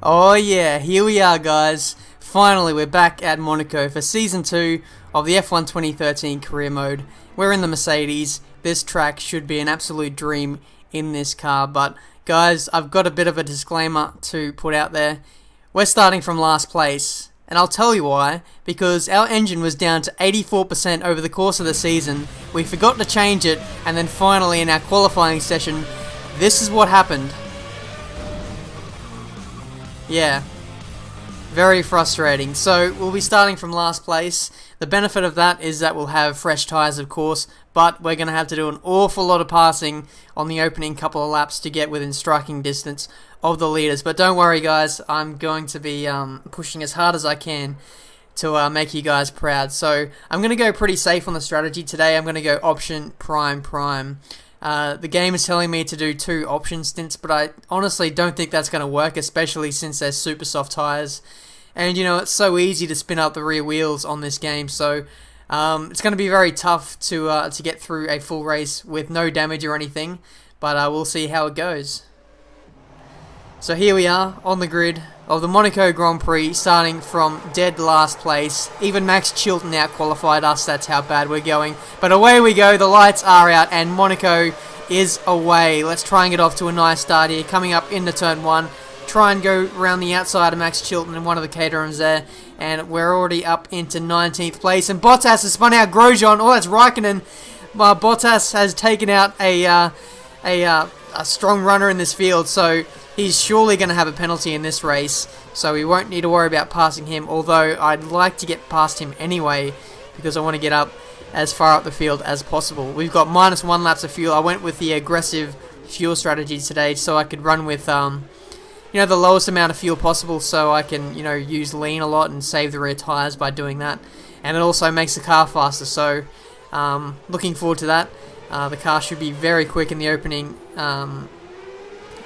Oh yeah, here we are guys. Finally we're back at Monaco for Season 2 of the F1 2013 Career Mode. We're in the Mercedes. This track should be an absolute dream in this car, but guys, I've got a bit of a disclaimer to put out there. We're starting from last place, and I'll tell you why. Because our engine was down to 84% over the course of the season. We forgot to change it, and then finally in our qualifying session, this is what happened. Yeah, very frustrating. So we'll be starting from last place. The benefit of that is that we'll have fresh tyres, of course, but we're going to have to do an awful lot of passing on the opening couple of laps to get within striking distance of the leaders. But don't worry guys, I'm going to be pushing as hard as I can to make you guys proud. So I'm going to go pretty safe on the strategy today. I'm going to go option prime. The game is telling me to do 2 option stints, but I honestly don't think that's going to work, especially since there's super soft tyres. And you know, it's so easy to spin up the rear wheels on this game, so it's going to be very tough to get through a full race with no damage or anything, but we'll see how it goes. So here we are on the grid of the Monaco Grand Prix, starting from dead last place. Even Max Chilton out-qualified us, that's how bad we're going. But away we go, the lights are out, and Monaco is away. Let's try and get off to a nice start here, coming up into turn 1. Try and go around the outside of Max Chilton in one of the caterhams there, and we're already up into 19th place. And Bottas has spun out Grosjean. Oh, that's Raikkonen. Bottas has taken out a strong runner in this field, so he's surely going to have a penalty in this race, so we won't need to worry about passing him, although I'd like to get past him anyway, because I want to get up as far up the field as possible. We've got -1 laps of fuel. I went with the aggressive fuel strategy today, so I could run with the lowest amount of fuel possible, so I can use lean a lot and save the rear tyres by doing that. And it also makes the car faster, so looking forward to that. The car should be very quick in the opening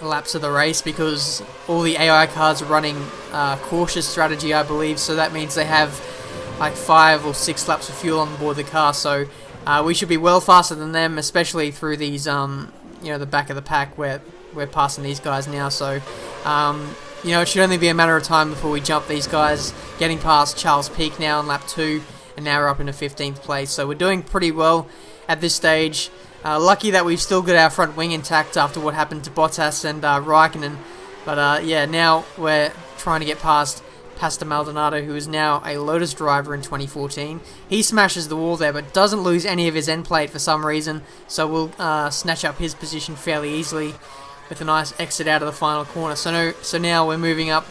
laps of the race, because all the AI cars are running cautious strategy, I believe, so that means they have like 5 or 6 laps of fuel on board the car, so we should be well faster than them, especially through these the back of the pack where we're passing these guys now. So it should only be a matter of time before we jump these guys, getting past Charles Pic now on lap 2, and now we're up into 15th place, so we're doing pretty well at this stage. Lucky that we've still got our front wing intact after what happened to Bottas and Raikkonen. But yeah, now we're trying to get past Pastor Maldonado, who is now a Lotus driver in 2014. He smashes the wall there, but doesn't lose any of his end plate for some reason, so we'll snatch up his position fairly easily with a nice exit out of the final corner. So now we're moving up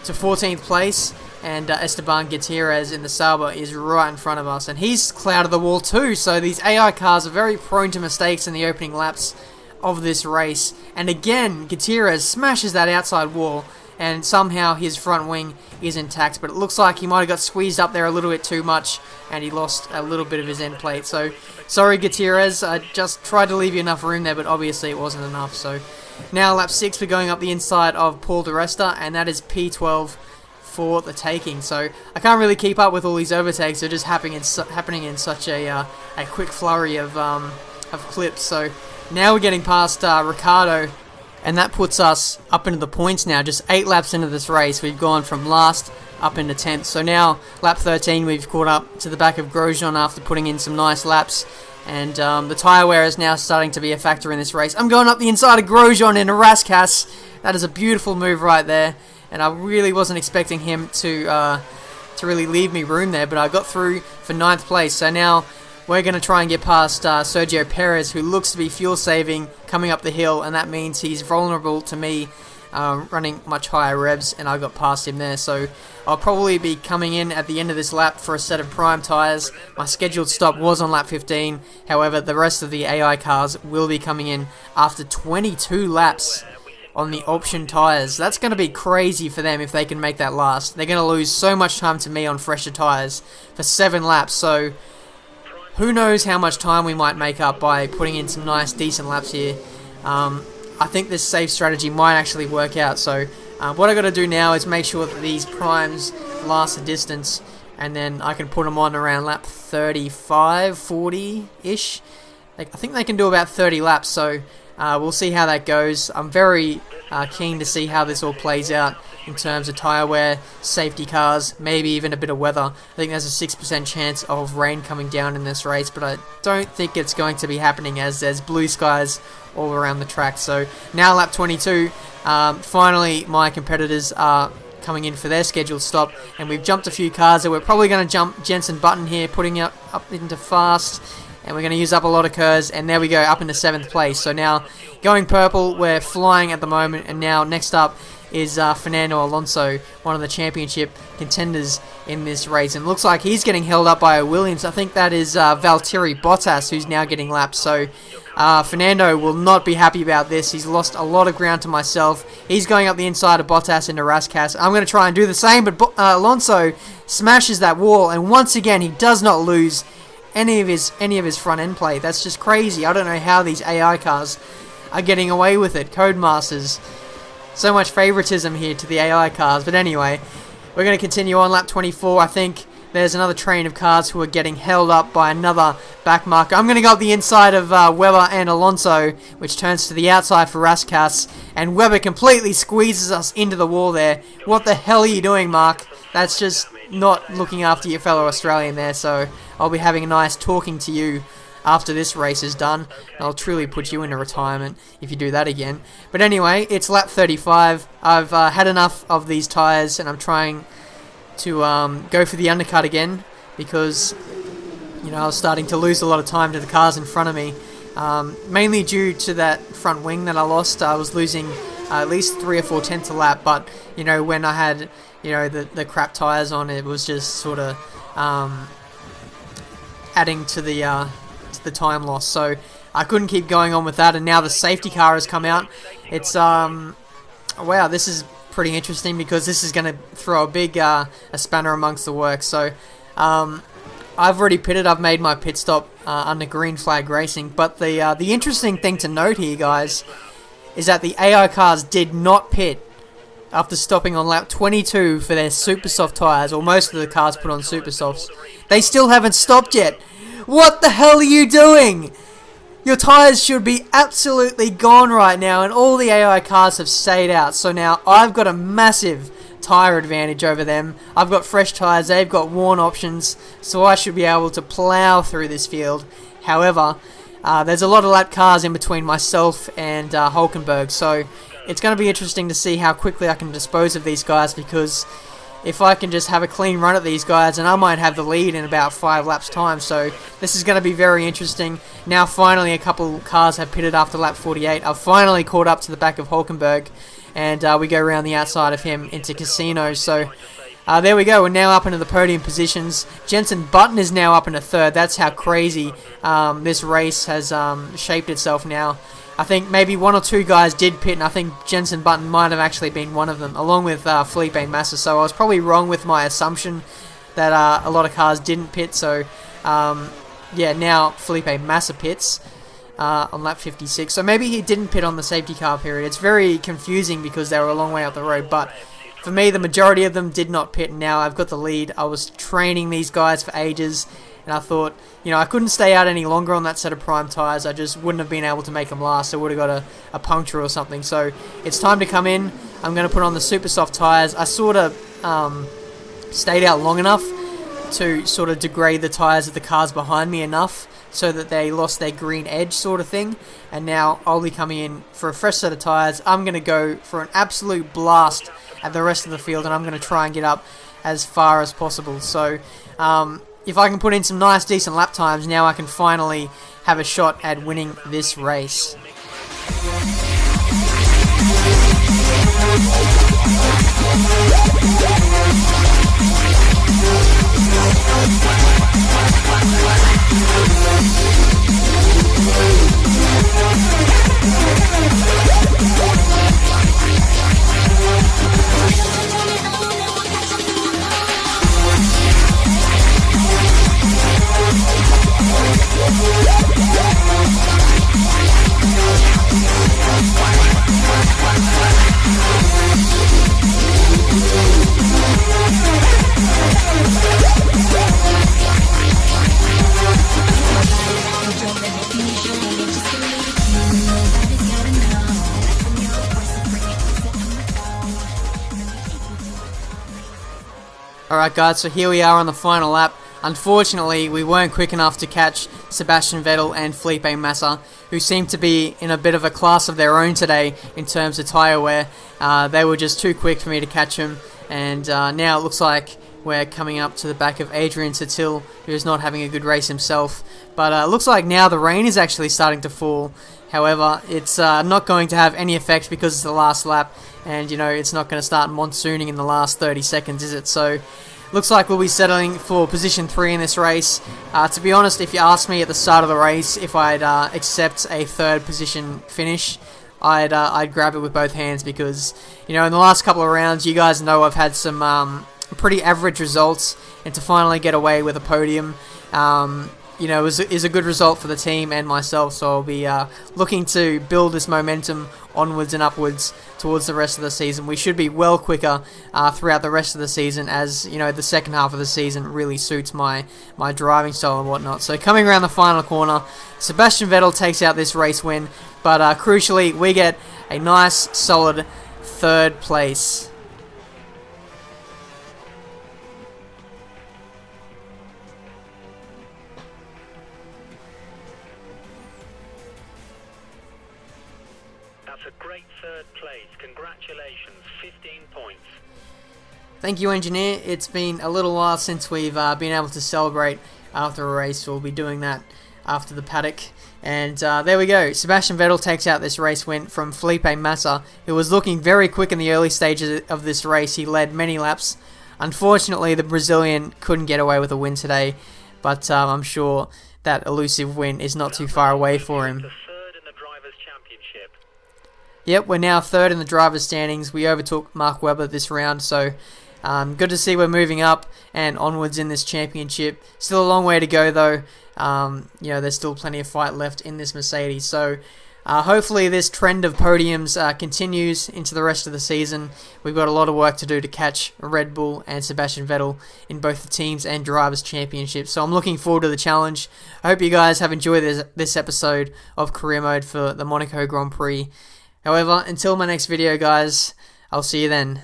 to 14th place, and Esteban Gutierrez in the Sauber is right in front of us, and he's clouded the wall too, so these AI cars are very prone to mistakes in the opening laps of this race. And again, Gutierrez smashes that outside wall, and somehow his front wing is intact, but it looks like he might have got squeezed up there a little bit too much, and he lost a little bit of his end plate. So, sorry Gutierrez, I just tried to leave you enough room there, but obviously it wasn't enough. So, now lap 6, we're going up the inside of Paul di Resta, and that is P12 for the taking. So I can't really keep up with all these overtakes. They're just happening in such a quick flurry of clips. So now we're getting past Ricciardo, and that puts us up into the points now. Just 8 laps into this race, we've gone from last up into 10th. So now lap 13, we've caught up to the back of Grosjean after putting in some nice laps. And the tyre wear is now starting to be a factor in this race. I'm going up the inside of Grosjean in a Rascasse. That is a beautiful move right there. And I really wasn't expecting him to really leave me room there, but I got through for 9th place. So now we're going to try and get past Sergio Perez, who looks to be fuel saving coming up the hill, and that means he's vulnerable to me running much higher revs, and I got past him there. So I'll probably be coming in at the end of this lap for a set of prime tyres. My scheduled stop was on lap 15, however the rest of the AI cars will be coming in after 22 laps on the option tyres. That's going to be crazy for them if they can make that last. They're going to lose so much time to me on fresher tyres for 7 laps, so who knows how much time we might make up by putting in some nice decent laps here. I think this safe strategy might actually work out, so what I got to do now is make sure that these primes last the distance, and then I can put them on around lap 35, 40-ish. I think they can do about 30 laps, so we'll see how that goes. I'm very keen to see how this all plays out in terms of tyre wear, safety cars, maybe even a bit of weather. I think there's a 6% chance of rain coming down in this race, but I don't think it's going to be happening as there's blue skies all around the track. So now lap 22, finally my competitors are coming in for their scheduled stop, and we've jumped a few cars, so we're probably going to jump Jenson Button here, putting it up into fast, and we're going to use up a lot of curves, and there we go, up into 7th place. So now going purple, we're flying at the moment, and now next up is Fernando Alonso, one of the championship contenders in this race, and looks like he's getting held up by a Williams. I think that is Valtteri Bottas who's now getting lapped, so Fernando will not be happy about this. He's lost a lot of ground to myself. He's going up the inside of Bottas into Rascasse. I'm going to try and do the same, but Alonso smashes that wall, and once again he does not lose any of his front end play. That's just crazy. I don't know how these AI cars are getting away with it. Codemasters. So much favoritism here to the AI cars. But anyway, we're going to continue on lap 24. I think there's another train of cars who are getting held up by another back marker. I'm going to go up the inside of Webber and Alonso, which turns to the outside for Rascasse. And Webber completely squeezes us into the wall there. What the hell are you doing, Mark? That's just not looking after your fellow Australian there. So I'll be having a nice talking to you after this race is done. I'll truly put you into retirement if you do that again. But anyway, it's lap 35. I've had enough of these tyres, and I'm trying to go for the undercut again because, you know, I was starting to lose a lot of time to the cars in front of me. Mainly due to that front wing that I lost. I was losing at least 3 or 4 tenths a lap, but, you know, when I had, you know, the crap tyres on, it was just sort of adding to the time loss, so I couldn't keep going on with that, and now the safety car has come out. It's wow, this is pretty interesting because this is going to throw a big a spanner amongst the works. So I've already pitted. I've made my pit stop under green flag racing, but the interesting thing to note here, guys, is that the AI cars did not pit after stopping on lap 22 for their super soft tyres, or most of the cars put on super softs. They still haven't stopped yet. What the hell are you doing? Your tyres should be absolutely gone right now, and all the AI cars have stayed out. So now I've got a massive tyre advantage over them. I've got fresh tyres, they've got worn options, so I should be able to plough through this field. However, there's a lot of lap cars in between myself and Hulkenberg, so it's going to be interesting to see how quickly I can dispose of these guys, because if I can just have a clean run at these guys, and I might have the lead in about 5 laps time. So this is going to be very interesting. Now finally a couple cars have pitted after lap 48. I've finally caught up to the back of Hulkenberg, and we go around the outside of him into Casino. So there we go, we're now up into the podium positions. Jenson Button is now up into 3rd. That's how crazy this race has shaped itself now. I think maybe 1 or 2 guys did pit, and I think Jenson Button might have actually been one of them, along with Felipe Massa. So I was probably wrong with my assumption that a lot of cars didn't pit. So yeah, now Felipe Massa pits on lap 56. So maybe he didn't pit on the safety car period. It's very confusing because they were a long way up the road, but for me, the majority of them did not pit, and now I've got the lead. I was training these guys for ages, and I thought, you know, I couldn't stay out any longer on that set of prime tyres. I just wouldn't have been able to make them last. I would have got a puncture or something. So it's time to come in. I'm going to put on the super soft tyres. I sort of stayed out long enough to sort of degrade the tyres of the cars behind me enough so that they lost their green edge sort of thing. And now I'll be coming in for a fresh set of tyres. I'm going to go for an absolute blast at the rest of the field, and I'm going to try and get up as far as possible. So if I can put in some nice decent lap times, now I can finally have a shot at winning this race. Alright guys, so here we are on the final lap. Unfortunately, we weren't quick enough to catch Sebastian Vettel and Felipe Massa, who seemed to be in a bit of a class of their own today in terms of tyre wear. They were just too quick for me to catch them, and now it looks like we're coming up to the back of Adrian Sutil, who's not having a good race himself. But it looks like now the rain is actually starting to fall. However, it's not going to have any effect because it's the last lap, and you know it's not going to start monsooning in the last 30 seconds, is it? So looks like we'll be settling for position 3 in this race. To be honest, if you asked me at the start of the race if I'd accept a 3rd position finish, I'd grab it with both hands, because you know in the last couple of rounds, you guys know I've had some pretty average results, and to finally get away with a podium, you know, is a good result for the team and myself. So I'll be looking to build this momentum onwards and upwards towards the rest of the season. We should be well quicker throughout the rest of the season, as you know the second half of the season really suits my driving style and whatnot. So coming around the final corner, Sebastian Vettel takes out this race win, but crucially we get a nice solid 3rd place. That's a great 3rd place. Congratulations, 15 points. Thank you, engineer. It's been a little while since we've been able to celebrate after a race, so we'll be doing that after the paddock. And there we go. Sebastian Vettel takes out this race win from Felipe Massa, who was looking very quick in the early stages of this race. He led many laps. Unfortunately, the Brazilian couldn't get away with a win today, but I'm sure that elusive win is not too far away for him. Yep, we're now 3rd in the driver's standings. We overtook Mark Webber this round, so good to see we're moving up and onwards in this championship. Still a long way to go though. You know, there's still plenty of fight left in this Mercedes. So hopefully this trend of podiums continues into the rest of the season. We've got a lot of work to do to catch Red Bull and Sebastian Vettel in both the teams and drivers championships. So I'm looking forward to the challenge. I hope you guys have enjoyed this episode of Career Mode for the Monaco Grand Prix. However, until my next video guys, I'll see you then.